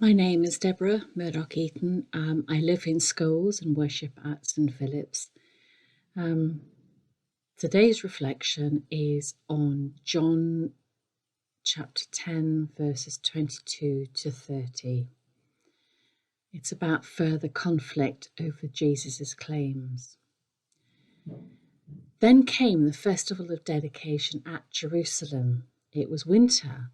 My name is Deborah Murdoch-Eaton. I live in Scholes and worship at St Philip's. Today's reflection is on John chapter 10, verses 22 to 30. It's about further conflict over Jesus' claims. Then came the festival of dedication at Jerusalem. It was winter,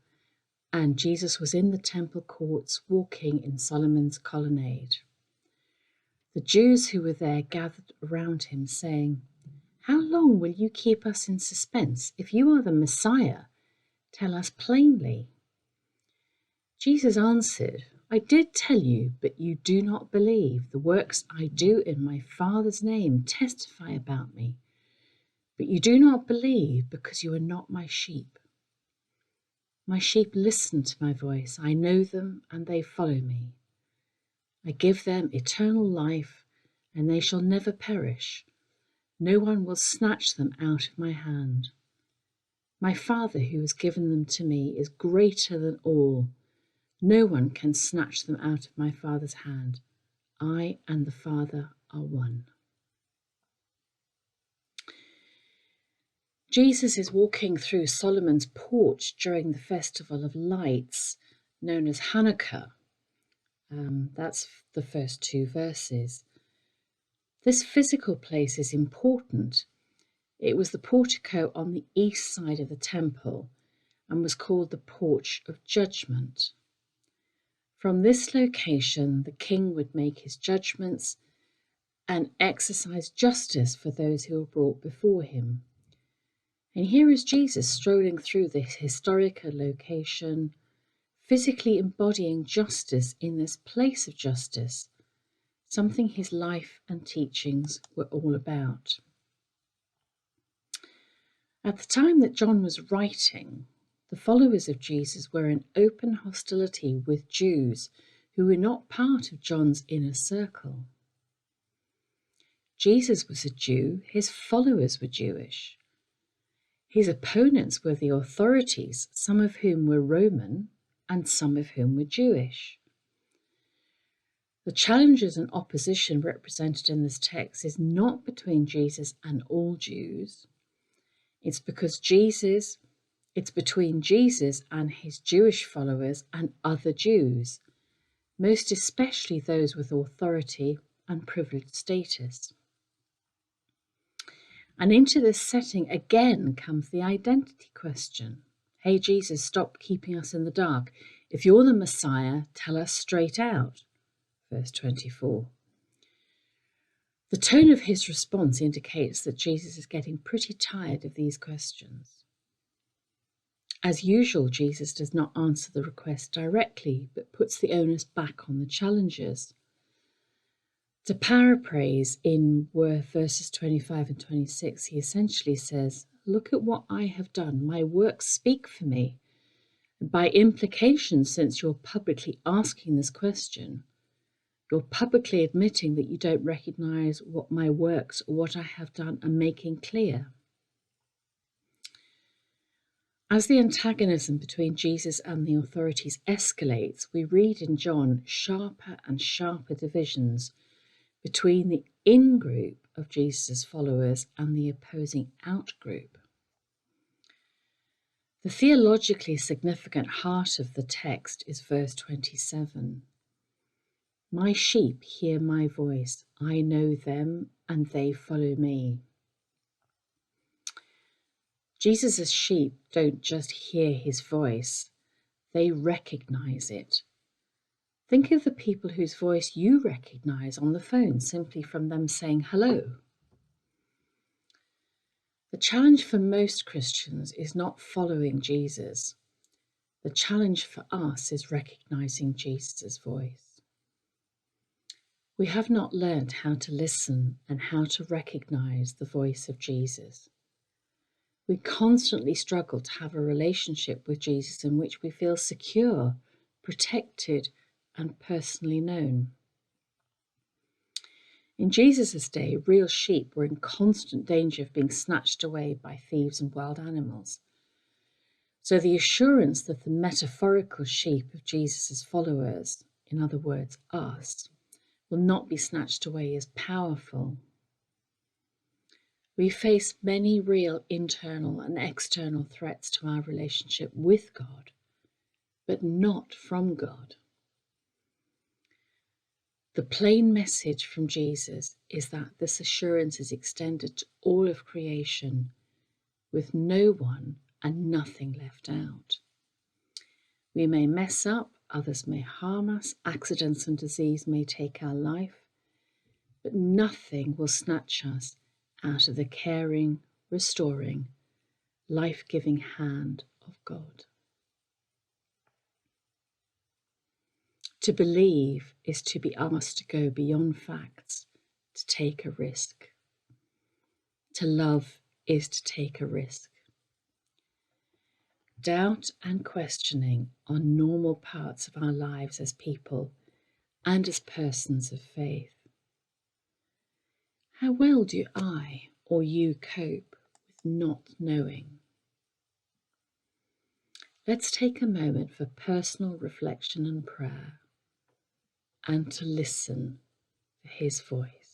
and Jesus was in the temple courts walking in Solomon's colonnade. The Jews who were there gathered around him, saying, "How long will you keep us in suspense? If you are the Messiah, tell us plainly." Jesus answered, "I did tell you, but you do not believe. The works I do in my Father's name testify about me. But you do not believe because you are not my sheep. My sheep listen to my voice. I know them and they follow me. I give them eternal life, and they shall never perish. No one will snatch them out of my hand. My Father who has given them to me is greater than all. No one can snatch them out of my Father's hand. I and the Father are one." Jesus is walking through Solomon's porch during the Festival of Lights, known as Hanukkah. That's the first two verses. This physical place is important. It was the portico on the east side of the temple and was called the Porch of Judgment. From this location, the king would make his judgments and exercise justice for those who were brought before him. And here is Jesus strolling through this historical location, physically embodying justice in this place of justice, something his life and teachings were all about. At the time that John was writing, the followers of Jesus were in open hostility with Jews who were not part of John's inner circle. Jesus was a Jew, his followers were Jewish. His opponents were the authorities, some of whom were Roman and some of whom were Jewish. The challenges and opposition represented in this text is not between Jesus and all Jews. It's between Jesus and his Jewish followers and other Jews, most especially those with authority and privileged status. And into this setting again comes the identity question. Hey, Jesus, stop keeping us in the dark. If you're the Messiah, tell us straight out. Verse 24. The tone of his response indicates that Jesus is getting pretty tired of these questions. As usual, Jesus does not answer the request directly, but puts the onus back on the challengers. To paraphrase in verses 25 and 26, he essentially says, "Look at what I have done. My works speak for me. By implication, since you're publicly asking this question, you're publicly admitting that you don't recognize what my works or what I have done are making clear." As the antagonism between Jesus and the authorities escalates, we read in John sharper and sharper divisions between the in-group of Jesus' followers and the opposing out-group. The theologically significant heart of the text is verse 27. "My sheep hear my voice. I know them and they follow me." Jesus' sheep don't just hear his voice, they recognize it. Think of the people whose voice you recognize on the phone simply from them saying hello. The challenge for most Christians is not following Jesus. The challenge for us is recognizing Jesus' voice. We have not learned how to listen and how to recognize the voice of Jesus. We constantly struggle to have a relationship with Jesus in which we feel secure, protected, and personally known. In Jesus' day, real sheep were in constant danger of being snatched away by thieves and wild animals. So the assurance that the metaphorical sheep of Jesus' followers in other words, us, will not be snatched away is powerful. We face many real internal and external threats to our relationship with God, but not from God. The plain message from Jesus is that this assurance is extended to all of creation, with no one and nothing left out. We may mess up, others may harm us, accidents and disease may take our life, but nothing will snatch us out of the caring, restoring, life-giving hand of God. To believe is to be asked to go beyond facts, to take a risk. To love is to take a risk. Doubt and questioning are normal parts of our lives as people and as persons of faith. How well do I or you cope with not knowing? Let's take a moment for personal reflection and prayer, and to listen for His voice.